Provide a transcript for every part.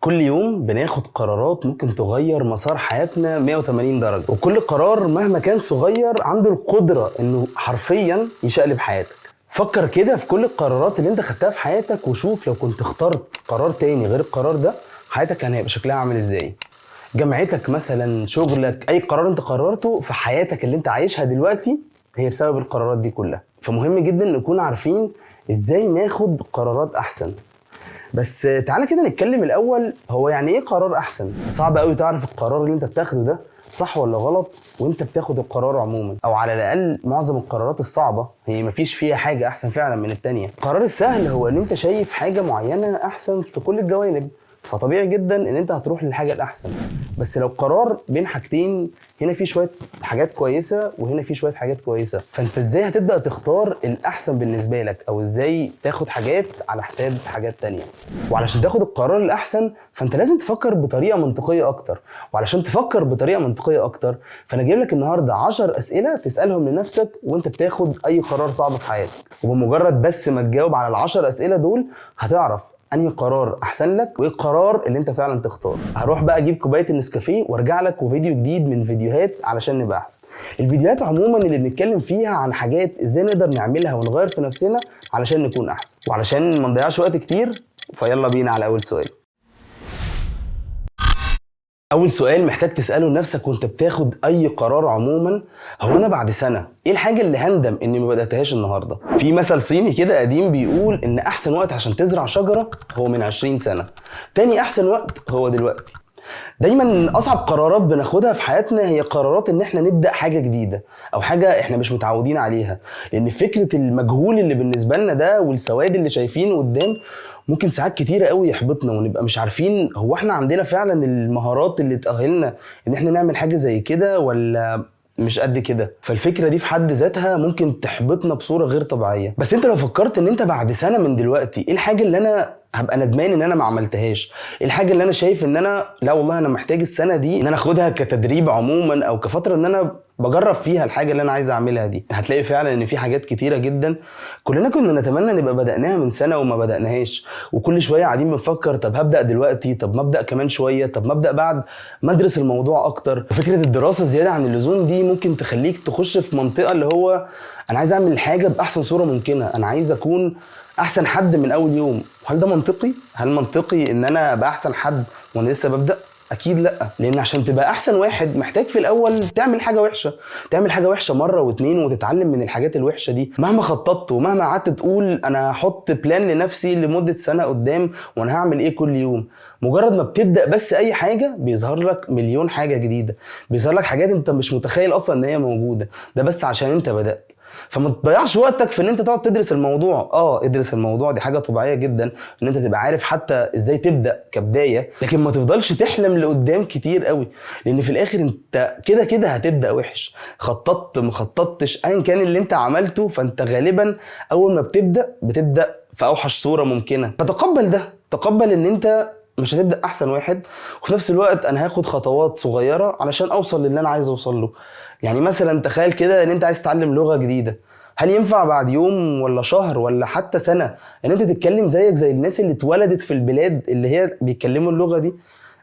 كل يوم بناخد قرارات ممكن تغير مسار حياتنا 180 درجة، وكل قرار مهما كان صغير عنده القدرة انه حرفيا يشقلب حياتك. فكر كده في كل القرارات اللي انت خدتها في حياتك وشوف لو كنت اخترت قرار تاني غير القرار ده حياتك كان هيبقى شكلها عامل ازاي. جامعتك مثلا، شغلك، اي قرار انت قررته في حياتك اللي انت عايشها دلوقتي هي بسبب القرارات دي كلها. فمهم جدا نكون عارفين ازاي ناخد قرارات احسن. بس تعالى كده نتكلم الاول، هو يعني ايه قرار احسن؟ صعب قوي تعرف القرار اللي انت بتاخده ده صح ولا غلط وانت بتاخد القرار عموما، او على الاقل معظم القرارات الصعبه هي مفيش فيها حاجه احسن فعلا من التانية. القرار السهل هو ان انت شايف حاجه معينه احسن في كل الجوانب، فطبيعي جدا ان انت هتروح للحاجه الاحسن. بس لو قرار بين حاجتين، هنا في شويه حاجات كويسه وهنا في شويه حاجات كويسه، فانت ازاي هتبدا تختار الاحسن بالنسبه لك، او ازاي تاخد حاجات على حساب حاجات تانية. وعلشان تاخد القرار الاحسن فانت لازم تفكر بطريقه منطقيه اكتر، وعلشان تفكر بطريقه منطقيه اكتر فانا جايب لك النهارده 10 اسئله تسالهم لنفسك وانت بتاخد اي قرار صعب في حياتك، وبمجرد بس ما تجاوب على ال10 اسئله دول هتعرف انهي قرار احسن لك وايه القرار اللي انت فعلا تختار. هروح بقى اجيب كوبايه النسكافيه وارجع لك وفيديو جديد من فيديوهات علشان نبقى احسن. الفيديوهات عموما اللي بنتكلم فيها عن حاجات ازاي نقدر نعملها ونغير في نفسنا علشان نكون احسن. وعلشان ما نضيعش وقت كتير فيلا بينا على اول سؤال. اول سؤال محتاج تساله لنفسك وانت بتاخد اي قرار عموما، هو انا بعد سنه ايه الحاجه اللي هندم اني ما بداتهاش النهارده؟ في مثل صيني كده قديم بيقول ان احسن وقت عشان تزرع شجره هو من 20 سنه، تاني احسن وقت هو دلوقتي. دايما اصعب قرارات بناخدها في حياتنا هي قرارات ان احنا نبدا حاجه جديده او حاجه احنا مش متعودين عليها، لان فكره المجهول اللي بالنسبه لنا ده والسواد اللي شايفينه قدام ممكن ساعات كتيره قوي يحبطنا ونبقى مش عارفين هو احنا عندنا فعلا المهارات اللي تأهلنا ان احنا نعمل حاجه زي كده ولا مش قد كده. فالفكره دي في حد ذاتها ممكن تحبطنا بصوره غير طبيعيه. بس انت لو فكرت ان انت بعد سنه من دلوقتي ايه الحاجه اللي انا هبقى ندمان ان انا ما عملتهاش، ايه الحاجه اللي انا شايف ان انا لا والله انا محتاج السنه دي ان انا اخدها كتدريب عموما او كفتره ان انا بجرب فيها الحاجه اللي انا عايز اعملها دي، هتلاقي فعلا ان في حاجات كتيره جدا كلنا كنا نتمنى نبقى بدأناها من سنه وما بدأناهاش، وكل شويه قاعدين بنفكر طب هبدأ دلوقتي، طب ما ابدأ كمان شويه، طب ما ابدأ بعد ما ادرس الموضوع اكتر. فكره الدراسه زياده عن اللزوم دي ممكن تخليك تخش في منطقه اللي هو انا عايز اعمل الحاجه باحسن صوره ممكنه، انا عايز اكون احسن حد من اول يوم. هل ده منطقي؟ هل منطقي ان انا ابقى احسن حد وانا لسه ببدأ؟ اكيد لا، لان عشان تبقى احسن واحد محتاج في الاول تعمل حاجه وحشه، تعمل حاجه وحشه مره واتنين وتتعلم من الحاجات الوحشه دي. مهما خططت ومهما قعدت تقول انا هحط بلان لنفسي لمده سنه قدام وانا هعمل ايه كل يوم، مجرد ما بتبدا بس اي حاجه بيظهر لك مليون حاجه جديده، بيظهر لك حاجات انت مش متخيل اصلا ان هي موجوده، ده بس عشان انت بدات. فما تضيعش وقتك في ان انت تقعد تدرس الموضوع. ادرس الموضوع، دي حاجه طبيعيه جدا ان انت تبقى عارف حتى ازاي تبدا كبدايه، لكن ما تفضلش تحلم لقدام كتير قوي، لان في الاخر انت كده كده هتبدا وحش. خططت ما خططتش ايا كان اللي انت عملته، فانت غالبا اول ما بتبدا في اوحش صوره ممكنه. فتقبل ده، تقبل ان انت مش هتبدا احسن واحد، وفي نفس الوقت انا هاخد خطوات صغيره علشان اوصل للي انا عايز اوصل له. يعني مثلا تخيل كده ان انت عايز تتعلم لغه جديده، هل ينفع بعد يوم ولا شهر ولا حتى سنه ان انت تتكلم زيك زي الناس اللي اتولدت في البلاد اللي هي بيتكلموا اللغه دي؟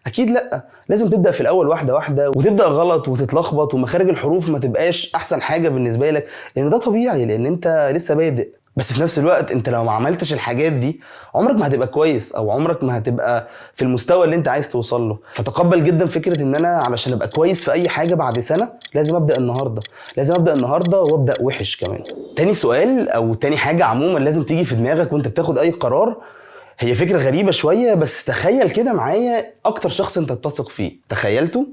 اكيد لا، لازم تبدا في الاول واحده واحده، وتبدا غلط وتتلخبط ومخارج الحروف ما تبقاش احسن حاجه بالنسبه لك، لان ده طبيعي لان انت لسه بادئ. بس في نفس الوقت انت لو ما عملتش الحاجات دي عمرك ما هتبقى كويس، او عمرك ما هتبقى في المستوى اللي انت عايز توصل له. فتقبل جدا فكره ان انا علشان ابقى كويس في اي حاجه بعد سنه لازم ابدا النهارده، لازم ابدا النهارده وابدا وحش كمان. تاني سؤال او تاني حاجه عموما لازم تيجي في دماغك وانت بتاخد اي قرار، هي فكره غريبه شويه بس تخيل كده معايا اكتر شخص انت بتثق فيه. تخيلته؟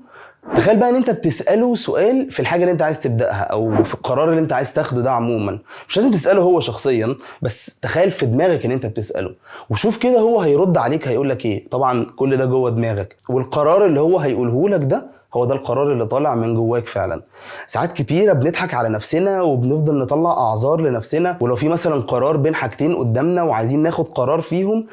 تخيل بقى ان انت بتسأله سؤال في الحاجة اللي انت عايز تبدأها او في القرار اللي انت عايز تاخده ده عموما، مش لازم تسأله هو شخصيا، بس تخيل في دماغك ان انت بتسأله وشوف كده هو هيرد عليك هيقولك ايه. طبعا كل ده جوه دماغك، والقرار اللي هو هيقوله لك ده هو ده القرار اللي طالع من جواك فعلا. ساعات كتيرة بنضحك على نفسنا وبنفضل نطلع اعذار لنفسنا، ولو في مثلا قرار بين حاجتين قدامنا وعايزين ناخد قرار فيهم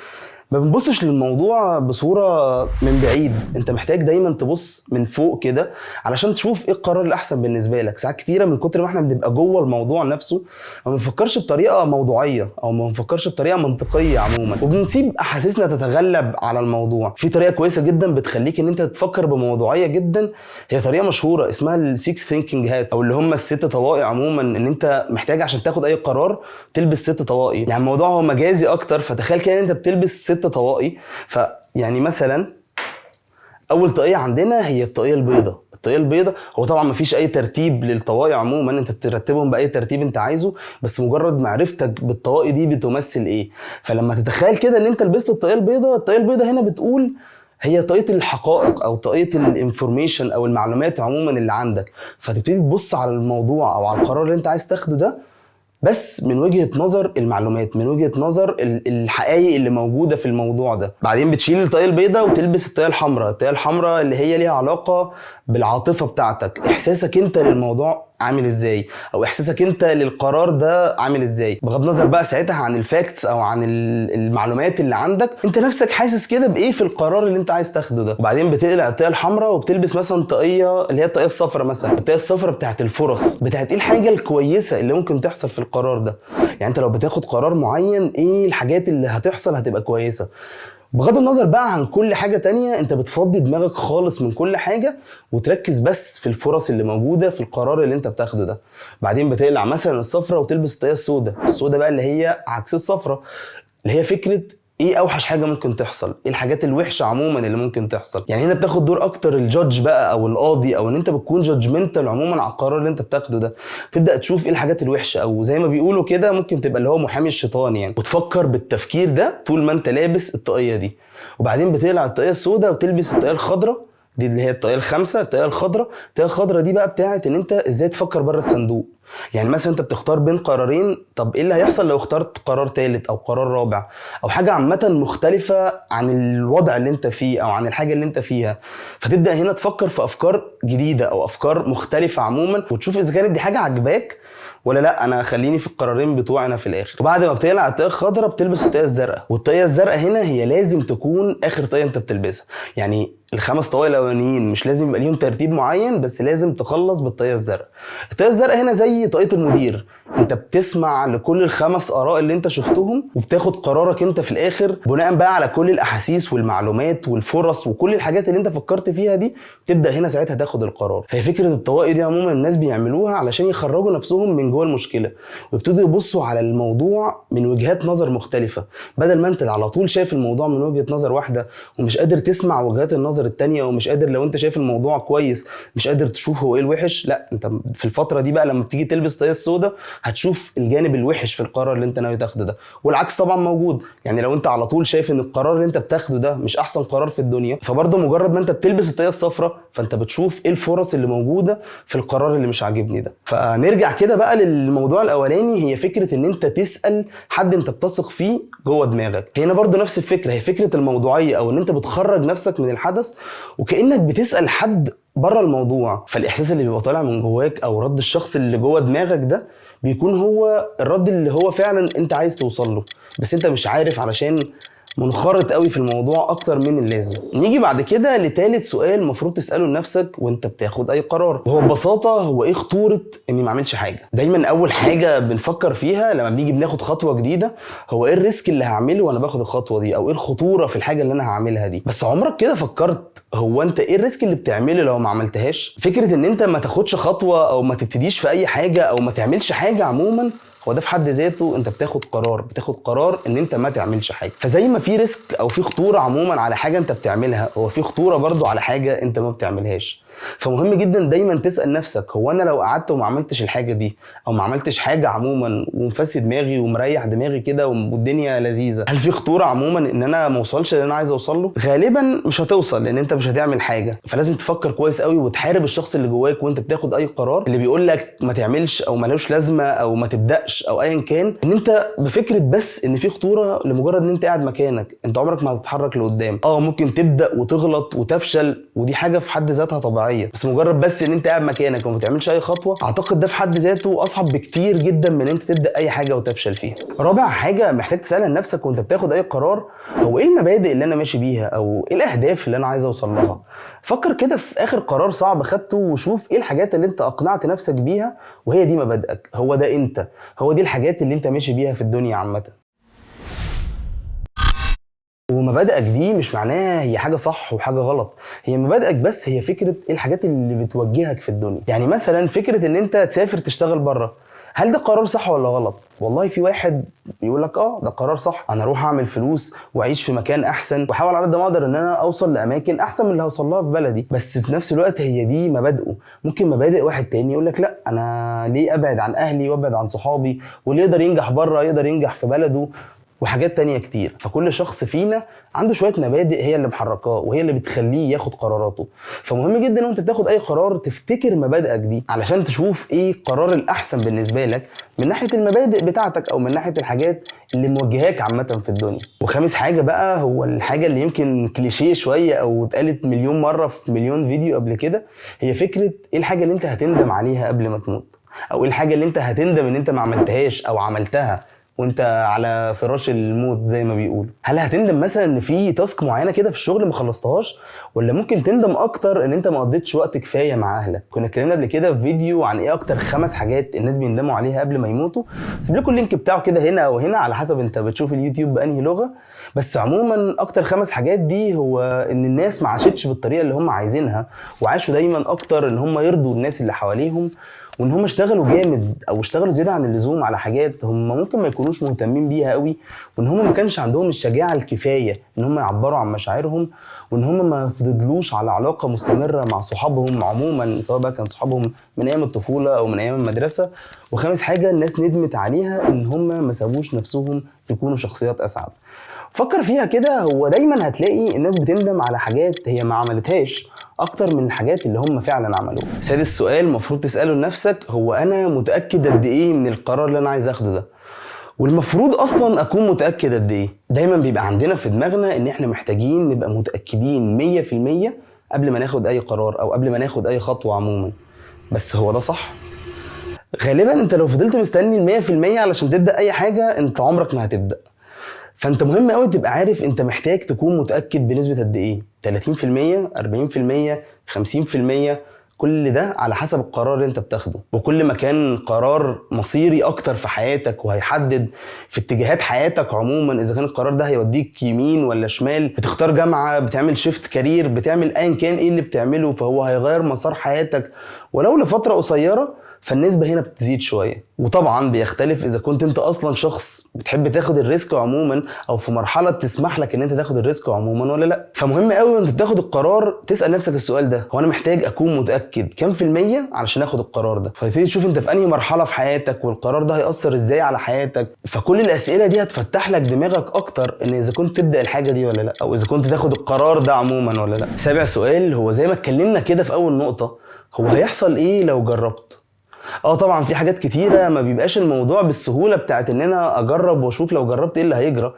ما بنبصش للموضوع بصورة من بعيد، انت محتاج دايما تبص من فوق كده علشان تشوف ايه القرار الاحسن بالنسبة لك. ساعات كتيرة من كتر ما احنا بنبقى جوه الموضوع نفسه ما بنفكرش بطريقة موضوعية او ما بنفكرش بطريقة منطقية عموما، وبنسيب احاسيسنا تتغلب على الموضوع. في طريقة كويسة جدا بتخليك ان انت تفكر بموضوعية جدا، هي طريقة مشهورة اسمها السيكس ثينكينج هات، او اللي هم الست طواقي عموما، ان انت محتاج عشان تاخد اي قرار تلبس 6 طواقي. يعني الموضوع هو مجازي اكتر، فتخيل كده ان انت بتلبس 6 طواقي. فيعني مثلا اول طاقية عندنا هي الطاقية البيضاء. الطاقية البيضاء هو طبعا مفيش اي ترتيب للطواقي عموما، انت ترتبهم باي ترتيب انت عايزه، بس مجرد معرفتك بالطواقي دي بتمثل ايه. فلما تتخيل كده ان انت لبست الطاقية البيضاء، الطاقية البيضاء هنا بتقول هي طاقية الحقائق او طاقية الانفورميشن او المعلومات عموما اللي عندك. فتبتدي تبص على الموضوع او على القرار اللي انت عايز تاخده ده بس من وجهة نظر المعلومات، من وجهة نظر الحقائق اللي موجودة في الموضوع ده. بعدين بتشيل الطاقية البيضاء وتلبس الطاقية الحمراء. الطاقية الحمراء اللي هي ليها علاقة بالعاطفة بتاعتك، احساسك انت للموضوع عامل ازاي، او احساسك انت للقرار ده عامل ازاي، بغض النظر بقى ساعتها عن الفاكتس او عن المعلومات اللي عندك، انت نفسك حاسس كده بايه في القرار اللي انت عايز تاخده ده. وبعدين بتقلع الطاقيه الحمراء وبتلبس مثلا طاقيه اللي هي الطاقيه الصفراء، مثلا الطاقيه الصفراء بتاعت الفرص، بتاعت ايه الحاجه الكويسه اللي ممكن تحصل في القرار ده. يعني انت لو بتاخد قرار معين ايه الحاجات اللي هتحصل هتبقى كويسه. بغض النظر بقى عن كل حاجة تانية، انت بتفضي دماغك خالص من كل حاجة وتركز بس في الفرص اللي موجودة في القرار اللي انت بتاخده ده. بعدين بتقلع مثلا الصفرة وتلبس الطاقية السوداء. السوداء بقى اللي هي عكس الصفرة، اللي هي فكرة ايه اوحش حاجه ممكن تحصل، ايه الحاجات الوحشه عموما اللي ممكن تحصل. يعني هنا بتاخد دور اكتر الجادج بقى او القاضي، او ان انت بتكون جادجمنتال عموما على القرار اللي انت بتاخده ده. تبدا تشوف ايه الحاجات الوحشه، او زي ما بيقولوا كده ممكن تبقى اللي هو محامي الشيطان يعني، وتفكر بالتفكير ده طول ما انت لابس الطاقيه دي. وبعدين بتقلع الطاقيه السوداء وتلبس الطاقيه الخضراء، دي اللي هي الطاقيه الخامسه، الطاقيه الخضراء. الطاقيه الخضراء دي بقى بتاعت ان انت ازاي تفكر بره الصندوق. يعني مثلا انت بتختار بين قرارين، طب ايه اللي هيحصل لو اخترت قرار ثالث او قرار رابع او حاجه عامه مختلفه عن الوضع اللي انت فيه او عن الحاجه اللي انت فيها. فتبدا هنا تفكر في افكار جديده او افكار مختلفه عموما، وتشوف اذا كانت دي حاجه عجباك ولا لا، انا خليني في القرارين بتوعنا في الاخر. وبعد ما بتقلع الطاقيه الخضراء بتلبس الطاقيه الزرقاء. والطاقيه الزرقاء هنا هي لازم تكون اخر طاقيه انت بتلبسها. يعني ال5 طواقي الاولانيين مش لازم يبقى ليهم ترتيب معين، بس لازم تخلص بالطاقيه الزرقاء. الطاقيه الزرقاء هنا زي طاقيه المدير، انت بتسمع لكل ال5 اراء اللي انت شفتهم وبتاخد قرارك انت في الاخر بناء بقى على كل الاحاسيس والمعلومات والفرص وكل الحاجات اللي انت فكرت فيها دي. تبدا هنا ساعتها تاخد القرار. هي فكره الطواقي دي عموما الناس بيعملوها علشان يخرجوا نفسهم من جوه المشكله، ويبتدوا يبصوا على الموضوع من وجهات نظر مختلفه، بدل ما انت على طول شايف الموضوع من وجهه نظر واحده ومش قادر تسمع وجهات النظر التانية، ومش قادر لو انت شايف الموضوع كويس مش قادر تشوف هو ايه الوحش. لا، انت في الفتره دي بقى لما بتيجي تلبس الطاقيه السوداء هتشوف الجانب الوحش في القرار اللي انت ناوي تاخده ده. والعكس طبعا موجود، يعني لو انت على طول شايف ان القرار اللي انت بتاخده ده مش احسن قرار في الدنيا، فبرضه مجرد ما انت بتلبس الطاقيه الصفراء فانت بتشوف ايه الفرص اللي موجوده في القرار اللي مش عاجبني ده. فنرجع كده بقى للموضوع الاولاني، هي فكره ان انت تسال حد انت بتثق فيه جوه دماغك. هنا برضه نفس الفكره، هي فكره الموضوعيه، او ان انت بتخرج نفسك من الحدث وكانك بتسال حد بره الموضوع. فالاحساس اللي بيبقى طالع من جواك او رد الشخص اللي جوه دماغك ده بيكون هو الرد اللي هو فعلا انت عايز توصل له، بس انت مش عارف علشان منخرط قوي في الموضوع اكتر من اللازم. نيجي بعد كده لثالث سؤال المفروض تساله لنفسك وانت بتاخد اي قرار، وهو ببساطه هو ايه خطوره اني ما اعملش حاجه. دايما اول حاجه بنفكر فيها لما بنيجي بناخد خطوه جديده هو ايه الريسك اللي هعمله وانا باخد الخطوه دي، او ايه الخطوره في الحاجه اللي انا هعملها دي. بس عمرك كده فكرت هو انت ايه الريسك اللي بتعمله لو ما عملتهاش؟ فكره ان انت ما تاخدش خطوه او ما تبتديش في اي حاجه او ما تعملش حاجه عموما، هو ده في حد ذاته انت بتاخد قرار ان انت ما تعملش حاجه. فزي ما في ريسك او في خطوره عموما على حاجه انت بتعملها، هو في خطوره برضو على حاجه انت ما بتعملهاش. فمهم جدا دايما تسال نفسك هو انا لو قعدت وما عملتش الحاجه دي او ما عملتش حاجه عموما ومفسي دماغي ومريح دماغي كده والدنيا لذيذه، هل في خطوره عموما ان انا ما اوصلش اللي انا عايز اوصل له؟ غالبا مش هتوصل، لان انت مش هتعمل حاجه. فلازم تفكر كويس قوي وتحارب الشخص اللي جواك وانت بتاخد اي قرار اللي بيقول لك ما تعملش او ملوش لازمه او ما تبداش وحش او ايا كان، ان انت بفكره بس ان في خطوره لمجرد ان انت قاعد مكانك، انت عمرك ما هتتحرك لقدام. ممكن تبدا وتغلط وتفشل، ودي حاجه في حد ذاتها طبيعيه، بس مجرد بس ان انت قاعد مكانك وما بتعملش اي خطوه، اعتقد ده في حد ذاته اصعب بكتير جدا من ان انت تبدا اي حاجه وتفشل فيها. رابع حاجه محتاج تسالها لنفسك وانت بتاخد اي قرار، هو ايه المبادئ اللي انا ماشي بيها، او ايه الاهداف اللي انا عايز اوصل لها. فكر كده في اخر قرار صعب خدته، وشوف ايه الحاجات اللي انت اقنعت نفسك بيها وهي دي مبادئك، هو ده انت، هو دي الحاجات اللي انت ماشي بيها في الدنيا عامه. ومبادئك دي مش معناها هي حاجه صح وحاجه غلط، هي مبادئك بس هي فكره ايه الحاجات اللي بتوجهك في الدنيا. يعني مثلا فكره ان انت تسافر تشتغل بره، هل ده قرار صح ولا غلط؟ والله في واحد يقول لك ده قرار صح، انا اروح اعمل فلوس واعيش في مكان احسن، واحاول على قد ما اقدر ان انا اوصل لاماكن احسن من اللي هوصل لها في بلدي، بس في نفس الوقت هي دي مبادئه. ممكن مبادئ واحد تاني يقول لك لا، انا ليه ابعد عن اهلي وابعد عن صحابي، واللي يقدر ينجح بره يقدر ينجح في بلده، وحاجات تانية كتير. فكل شخص فينا عنده شوية مبادئ هي اللي محركاه وهي اللي بتخليه ياخد قراراته. فمهم جدا وانت بتاخد اي قرار تفتكر مبادئك دي، علشان تشوف ايه القرار الاحسن بالنسبة لك من ناحية المبادئ بتاعتك او من ناحية الحاجات اللي موجهاك عامة في الدنيا. وخامس حاجة بقى، هو الحاجة اللي يمكن كليشيه شوية او اتقالت مليون مرة في مليون فيديو قبل كده، هي فكرة ايه الحاجة اللي انت هتندم عليها قبل ما تموت، او ايه الحاجة اللي انت هتندم ان انت ما عملتهاش او عملتها وانت على فراش الموت زي ما بيقولوا. هل هتندم مثلا ان في تاسك معينه كده في الشغل ما خلصتهاش، ولا ممكن تندم اكتر ان انت ما قضيتش وقت كفايه مع اهلك؟ كنا اتكلمنا قبل كده في فيديو عن ايه اكتر 5 حاجات الناس بيندموا عليها قبل ما يموتوا، سيب لكم اللينك بتاعه كده هنا او هنا على حسب انت بتشوف اليوتيوب بانهي لغه. بس عموما اكتر 5 حاجات دي هو ان الناس ما عاشتش بالطريقه اللي هم عايزينها، وعاشوا دايما اكتر ان هم يرضوا الناس اللي حواليهم، وان هم اشتغلوا جامد او اشتغلوا زياده عن اللزوم على حاجات هم ممكن ما يكونوش مهتمين بيها قوي، وان هم ما كانش عندهم الشجاعه الكفايه ان هم يعبروا عن مشاعرهم، وان هم ما فضلوش على علاقه مستمره مع صحابهم عموما، سواء بقى كان صحابهم من ايام الطفوله او من ايام المدرسه. وخامس حاجه الناس ندمت عليها ان هم ما سابوش نفسهم يكونوا شخصيات اسعد. فكر فيها كده، هو دايما هتلاقي الناس بتندم على حاجات هي ما عملتهاش اكتر من الحاجات اللي هم فعلا عملوها. سادس سؤال المفروض تساله لنفسك، هو انا متاكد قد ايه من القرار اللي انا عايز اخده ده؟ والمفروض اصلا اكون متاكد قد ايه؟ دايما بيبقى عندنا في دماغنا ان احنا محتاجين نبقى متاكدين 100% قبل ما ناخد اي قرار او قبل ما ناخد اي خطوه عموما، بس هو ده صح؟ غالبا انت لو فضلت مستني 100% علشان تبدا اي حاجه، انت عمرك ما هتبدا. فانت مهم قوي تبقى عارف انت محتاج تكون متاكد بنسبه قد ايه، 30%، 40%، 50%، كل ده على حسب القرار اللي انت بتاخده. وكل ما كان قرار مصيري اكتر في حياتك وهيحدد في اتجاهات حياتك عموما، اذا كان القرار ده هيوديك يمين ولا شمال، بتختار جامعه، بتعمل شيفت كارير، بتعمل ايا كان ايه اللي بتعمله، فهو هيغير مسار حياتك ولو لفتره قصيره، فالنسبة هنا بتزيد شوية. وطبعا بيختلف اذا كنت انت اصلا شخص بتحب تاخد الريسك عموما، او في مرحلة تسمح لك ان انت تاخد الريسك عموما ولا لا. فمهم قوي وانت بتاخد القرار تسأل نفسك السؤال ده، هو انا محتاج اكون متأكد كام في المية علشان اخد القرار ده؟ فتبتدي تشوف انت في انهي مرحلة في حياتك والقرار ده هيأثر ازاي على حياتك. فكل الاسئلة دي هتفتح لك دماغك اكتر ان اذا كنت تبدأ الحاجة دي ولا لا، او اذا كنت تاخد القرار ده عموما ولا لا. سابع سؤال هو زي ما اتكلمنا كده في اول نقطة، هو هيحصل ايه لو جربت؟ طبعا في حاجات كتيرة ما بيبقاش الموضوع بالسهولة بتاعت ان انا اجرب واشوف لو جربت ايه اللي هيجرى،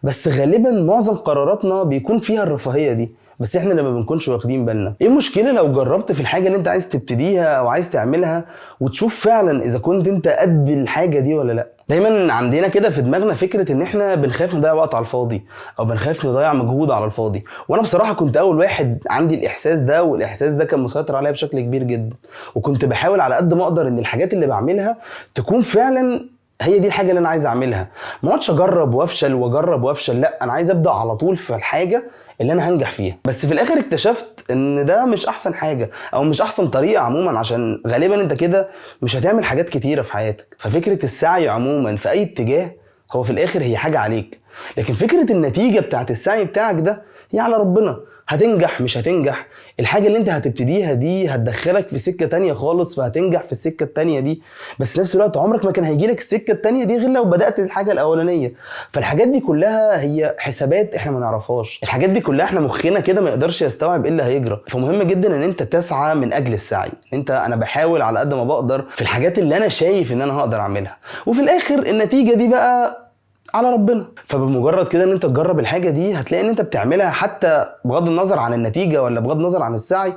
بس غالبا معظم قراراتنا بيكون فيها الرفاهية دي، بس احنا لما بنكونش واخدين بالنا. ايه المشكلة لو جربت في الحاجة اللي انت عايز تبتديها او عايز تعملها وتشوف فعلا اذا كنت انت قد الحاجة دي ولا لا؟ دايما عندنا كده في دماغنا فكرة ان احنا بنخاف نضيع وقت على الفاضي او بنخاف نضيع مجهود على الفاضي، وانا بصراحة كنت اول واحد عندي الاحساس ده، والاحساس ده كان مسيطر عليا بشكل كبير جدا، وكنت بحاول على قد ما اقدر ان الحاجات اللي بعملها تكون فعلا هي دي الحاجة اللي انا عايز اعملها. ما اقعدش اجرب وافشل واجرب وافشل، لا انا عايز ابدا على طول في الحاجة اللي انا هنجح فيها. بس في الاخر اكتشفت ان ده مش احسن حاجة او مش احسن طريقة عموما، عشان غالبا انت كده مش هتعمل حاجات كتيرة في حياتك. ففكرة السعي عموما في اي اتجاه هو في الاخر هي حاجة عليك، لكن فكرة النتيجة بتاعت السعي بتاعك ده هي على ربنا. هتنجح مش هتنجح، الحاجة اللي انت هتبتديها دي هتدخلك في سكة تانية خالص فهتنجح في السكة التانية دي، بس في نفس الوقت عمرك ما كان هيجيلك السكة التانية دي غير لو بدأت الحاجة الأولانية. فالحاجات دي كلها هي حسابات احنا ما نعرفهاش، الحاجات دي كلها احنا مخنا كده ما يقدرش يستوعب ايه اللي هيجرى. فمهم جدا ان انت تسعى من اجل السعي، انا بحاول على قد ما بقدر في الحاجات اللي انا شايف ان انا هقدر اعملها، وفي الاخر النتيجة دي بقى على ربنا. فبمجرد كده ان انت تجرب الحاجة دي هتلاقي ان انت بتعملها حتى بغض النظر عن النتيجة ولا بغض النظر عن السعي.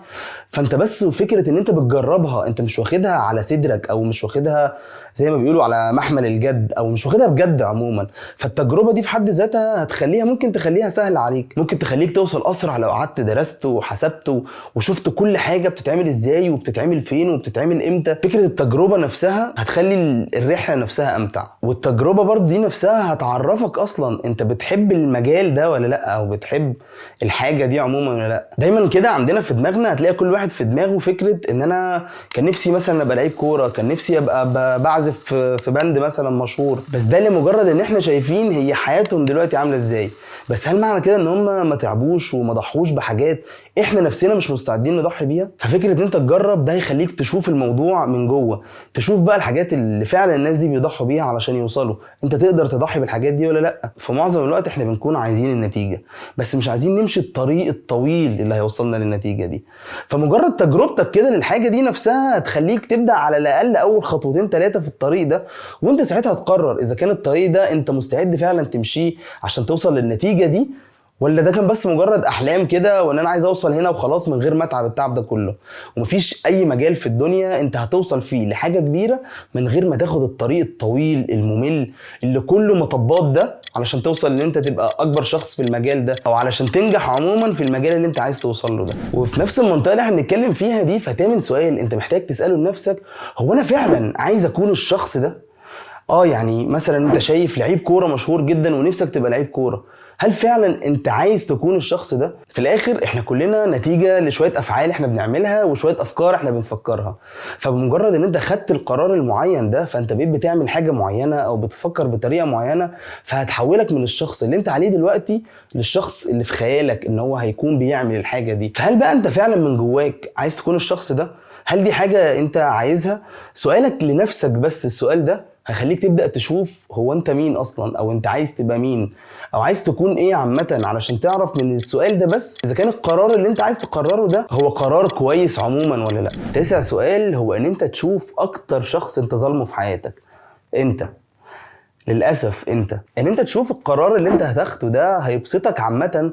فانت بس فكرة ان انت بتجربها، انت مش واخدها على صدرك او مش واخدها زي ما بيقولوا على محمل الجد او مش واخدها بجد عموما. فالتجربة دي في حد ذاتها هتخليها ممكن تخليها سهل عليك، ممكن تخليك توصل اسرع لو قعدت درست وحسبت وشفت كل حاجة بتتعمل ازاي وبتتعمل فين وبتتعمل امتى. فكرة التجربة نفسها هتخلي الرحلة نفسها امتع، والتجربة برضه دي نفسها هتعرفك اصلا انت بتحب المجال ده ولا لا، او بتحب الحاجة دي عموما ولا لا. دايما كده عندنا في دماغنا هتلاقي كل واحد في دماغه فكرة ان انا كان نفسي مثلا ابقى لعيب كورة، كان نفسي ابقى بعزف في باند مثلا مشهور، بس ده لمجرد ان احنا شايفين هي حياتهم دلوقتي عاملة ازاي. بس هل معنى كده ان هم ما تعبوش وما ضحوش بحاجات احنا نفسنا مش مستعدين نضحي بيها؟ ففكرة ان انت تجرب ده هيخليك تشوف الموضوع من جوه، تشوف بقى الحاجات اللي فعلا الناس دي بيضحوا بيها علشان يوصلوا، انت تقدر تضحي بالحاجات دي ولا لا؟ في معظم الوقت احنا بنكون عايزين النتيجة بس مش عايزين نمشي الطريق الطويل اللي هيوصلنا للنتيجة دي. فمجرد تجربتك كده للحاجة دي نفسها هتخليك تبدأ على الاقل اول خطوتين 3 في الطريق ده، وانت ساعتها هتقرر اذا كان الطريق ده انت مستعد فعلا تمشيه عشان توصل للنتيجة دي، ولا ده كان بس مجرد احلام كده وان انا عايز اوصل هنا وخلاص من غير ما اتعب التعب ده كله. ومفيش اي مجال في الدنيا انت هتوصل فيه لحاجة كبيرة من غير ما تاخد الطريق الطويل الممل اللي كله مطبات ده علشان توصل ان انت تبقى اكبر شخص في المجال ده، او علشان تنجح عموما في المجال اللي انت عايز توصل له ده. وفي نفس المنطقة اللي احنا بنتكلم فيها دي فتامن سؤال انت محتاج تسأله لنفسك، هو انا فعلا عايز اكون الشخص ده؟ يعني مثلا انت شايف لعيب كورة مشهور جدا ونفسك تبقى لعيب كورة، هل فعلا انت عايز تكون الشخص ده؟ في الاخر احنا كلنا نتيجة لشوية افعال احنا بنعملها وشوية افكار احنا بنفكرها. فبمجرد ان انت خدت القرار المعين ده فانت بقيت بتعمل حاجة معينة او بتفكر بطريقة معينة، فهتحولك من الشخص اللي انت عليه دلوقتي للشخص اللي في خيالك ان هو هيكون بيعمل الحاجة دي. فهل بقى انت فعلا من جواك عايز تكون الشخص ده؟ هل دي حاجة انت عايزها؟ سؤالك لنفسك بس السؤال ده هيخليك تبدأ تشوف هو انت مين اصلا، او انت عايز تبقى مين، او عايز تكون ايه عامة، علشان تعرف من السؤال ده بس اذا كان القرار اللي انت عايز تقرره ده هو قرار كويس عموما ولا لا. 9 سؤال هو ان انت تشوف اكتر شخص انت ظالمه في حياتك. انت للأسف ان انت تشوف القرار اللي انت هتاخده ده هيبسطك عامة،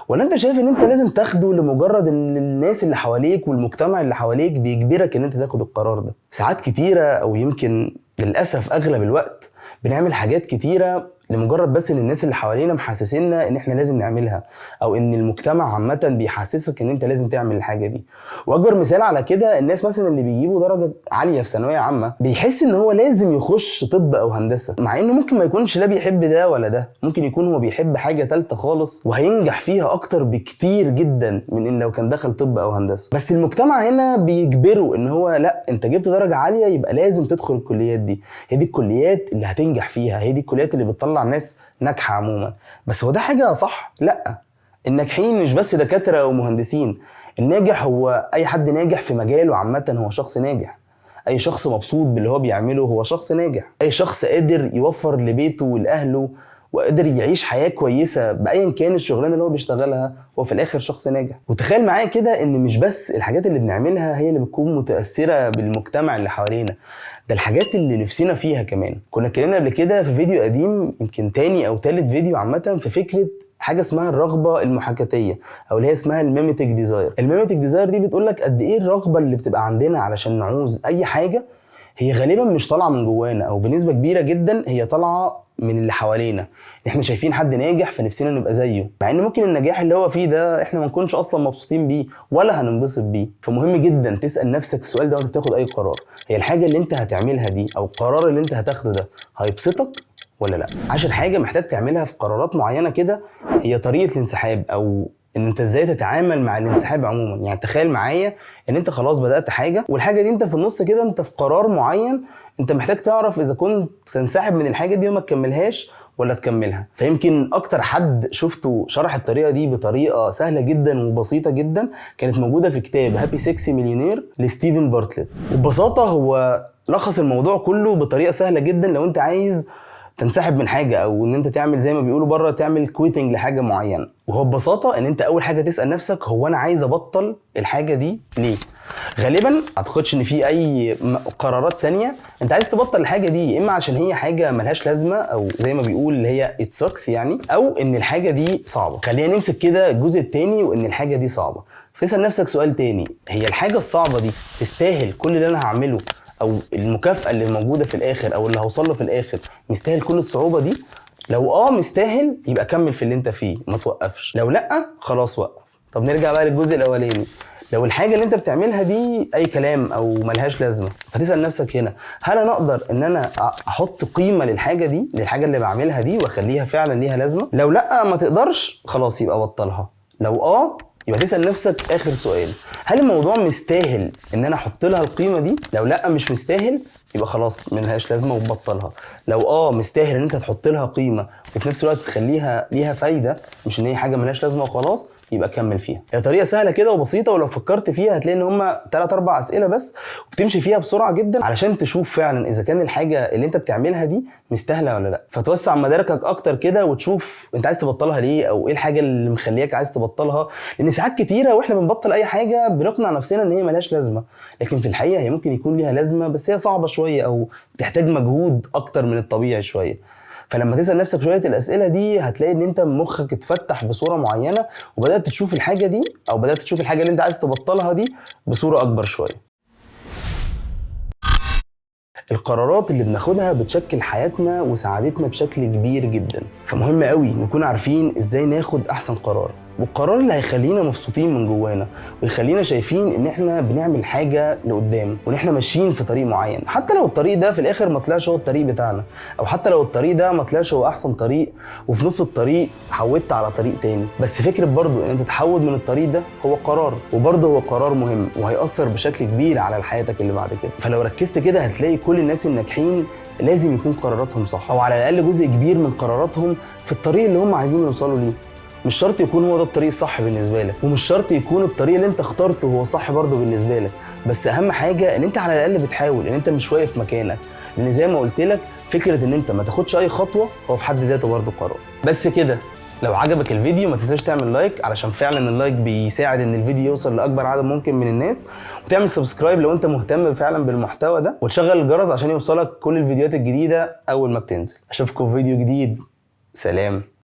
ولا انت شايف ان انت لازم تاخده لمجرد ان الناس اللي حواليك والمجتمع اللي حواليك بيجبرك ان انت تاخد القرار ده. ساعات كتيرة او يمكن للأسف اغلب الوقت بنعمل حاجات كتيرة لمجرد بس ان الناس اللي حوالينا محسسيننا ان احنا لازم نعملها، او ان المجتمع عامة بيحسسك ان انت لازم تعمل الحاجة دي. واكبر مثال على كده الناس مثلا اللي بيجيبوا درجة عالية في ثانوية عامة بيحس ان هو لازم يخش طب او هندسة، مع انه ممكن ما يكونش لا بيحب ده ولا ده، ممكن يكون هو بيحب حاجة تالتة خالص وهينجح فيها اكتر بكتير جدا من ان لو كان دخل طب او هندسة. بس المجتمع هنا بيجبره ان هو لا، انت جبت درجة عالية يبقى لازم تدخل الكليات دي، هي دي الكليات اللي هتنجح فيها، هي دي الكليات اللي بتطلع ناس ناجحة عموما. بس هو ده حاجة صح؟ لا، الناجحين مش بس دكاترة ومهندسين، الناجح هو اي حد ناجح في مجاله عامة هو شخص ناجح، اي شخص مبسوط باللي هو بيعمله هو شخص ناجح، اي شخص قادر يوفر لبيته ولأهله وقادر يعيش حياة كويسة بأيا كان الشغلانة اللي هو بيشتغلها هو في الآخر شخص ناجح. وتخيل معايا كده ان مش بس الحاجات اللي بنعملها هي اللي بتكون متأثرة بالمجتمع اللي حوالينا، ده الحاجات اللي نفسنا فيها كمان. كنا اتكلمنا قبل كده في فيديو قديم يمكن تاني او تالت فيديو عامة في فكرة حاجة اسمها الرغبة المحاكاتية او اللي هي اسمها الميميتك ديزاير. الميميتك ديزاير دي بتقولك قد ايه الرغبة اللي بتبقى عندنا علشان نعوز اي حاجة هي غالبا مش طالعة من جوانا، او بنسبة كبيرة جدا هي طالعة من اللي حوالينا. احنا شايفين حد ناجح فنفسنا نبقى زيه، مع ان ممكن النجاح اللي هو فيه ده احنا ما نكونش اصلا مبسوطين بيه ولا هننبسط بيه. فمهم جدا تسأل نفسك السؤال ده وانت بتاخد اي قرار، هي الحاجة اللي انت هتعملها دي او القرار اللي انت هتاخده ده هيبسطك ولا لا. عشان حاجة محتاج تعملها في قرارات معينة كده هي طريقة الانسحاب، او ان انت ازاي تتعامل مع الانسحاب عموما. يعني تخيل معايا ان انت خلاص بدات حاجه، والحاجه دي انت في النص كده انت في قرار معين، انت محتاج تعرف اذا كنت تنسحب من الحاجه دي وما تكملهاش ولا تكملها. فيمكن اكتر حد شفته شرح الطريقه دي بطريقه سهله جدا وبسيطه جدا كانت موجوده في كتاب هابي سكسي مليونير لستيفن بارتلت. وببساطه هو لخص الموضوع كله بطريقه سهله جدا لو انت عايز تنسحب من حاجه، او ان انت تعمل زي ما بيقولوا بره تعمل كويتنج لحاجه معينه. وهو ببساطه ان انت اول حاجه تسال نفسك هو انا عايز ابطل الحاجه دي ليه. غالبا ما اعتقدش ان في اي قرارات تانية انت عايز تبطل الحاجه دي، اما عشان هي حاجه ملهاش لازمه او زي ما بيقول اللي هي ات ساكس يعني، او ان الحاجه دي صعبه. خلينا نمسك كده الجزء التاني وان الحاجه دي صعبه. تسال نفسك سؤال تاني، هي الحاجه الصعبه دي تستاهل كل اللي انا هعمله، او المكافاه اللي موجوده في الاخر او اللي هوصل له في الاخر مستاهل كل الصعوبه دي؟ لو مستاهل يبقى كمل في اللي انت فيه ما توقفش، لو لا خلاص وقف. طب نرجع بقى للجزء الاولاني، لو الحاجه اللي انت بتعملها دي اي كلام او ملهاش لازمه، فتسال نفسك هنا هل انا اقدر ان انا احط قيمه للحاجه دي، للحاجه اللي بعملها دي، واخليها فعلا ليها لازمه؟ لو لا ما تقدرش خلاص يبقى بطلها. لو يبقى تسال نفسك اخر سؤال، هل الموضوع مستاهل ان انا احط لها القيمه دي؟ لو لا مش مستاهل يبقى خلاص ملهاش لازمه وتبطلها. لو مستاهل ان انت تحط لها قيمه وفي نفس الوقت تخليها ليها فايده، مش ان هي حاجه ملهاش لازمه وخلاص، يبقى كمل فيها. هي طريقه سهله كده وبسيطه، ولو فكرت فيها هتلاقي ان هم 3-4 اسئله بس وبتمشي فيها بسرعه جدا علشان تشوف فعلا اذا كان الحاجه اللي انت بتعملها دي مستاهله ولا لا. فتوسع مداركك اكتر كده وتشوف انت عايز تبطلها ليه، او ايه الحاجه اللي مخلياك عايز تبطلها. لان ساعات كتيره واحنا بنبطل اي حاجه بنقنع نفسنا ان هي ملهاش لازمه، لكن في الحقيقه هي ممكن يكون ليها لازمه بس هي صعبه شويه او بتحتاج مجهود اكتر من الطبيعي شويه. فلما تسال نفسك شويه الاسئله دي هتلاقي ان انت مخك اتفتح بصوره معينه، وبدات تشوف الحاجه دي او بدات تشوف الحاجه اللي انت عايز تبطلها دي بصوره اكبر شويه. القرارات اللي بناخدها بتشكل حياتنا وسعادتنا بشكل كبير جدا، فمهم قوي نكون عارفين ازاي ناخد احسن قرار، والقرار اللي هيخلينا مبسوطين من جوانا ويخلينا شايفين ان احنا بنعمل حاجه لقدام وان احنا ماشيين في طريق معين، حتى لو الطريق ده في الاخر ما طلعش هو الطريق بتاعنا، او حتى لو الطريق ده ما طلعش هو احسن طريق وفي نص الطريق حودت على طريق تاني. بس فكره برضو ان انت تحود من الطريق ده هو قرار، وبرضو هو قرار مهم وهيأثر بشكل كبير على حياتك اللي بعد كده. فلو ركزت كده هتلاقي كل الناس الناجحين لازم يكون قراراتهم صح، او على الاقل جزء كبير من قراراتهم في الطريق اللي هم عايزين يوصلوا ليه. مش شرط يكون هو ده الطريق الصح بالنسبه لك، ومش شرط يكون الطريق اللي انت اخترته هو صح برضه بالنسبه لك، بس اهم حاجه ان انت على الاقل بتحاول، ان انت مش واقف مكانك. لان زي ما قلت لك فكره ان انت ما تاخدش اي خطوه هو في حد ذاته برضه قرار. بس كده، لو عجبك الفيديو ما تنساش تعمل لايك علشان فعلا اللايك بيساعد ان الفيديو يوصل لاكبر عدد ممكن من الناس، وتعمل سبسكرايب لو انت مهتم فعلا بالمحتوى ده، وتشغل الجرس عشان يوصلك كل الفيديوهات الجديده اول ما بتنزل. اشوفكم في فيديو جديد، سلام.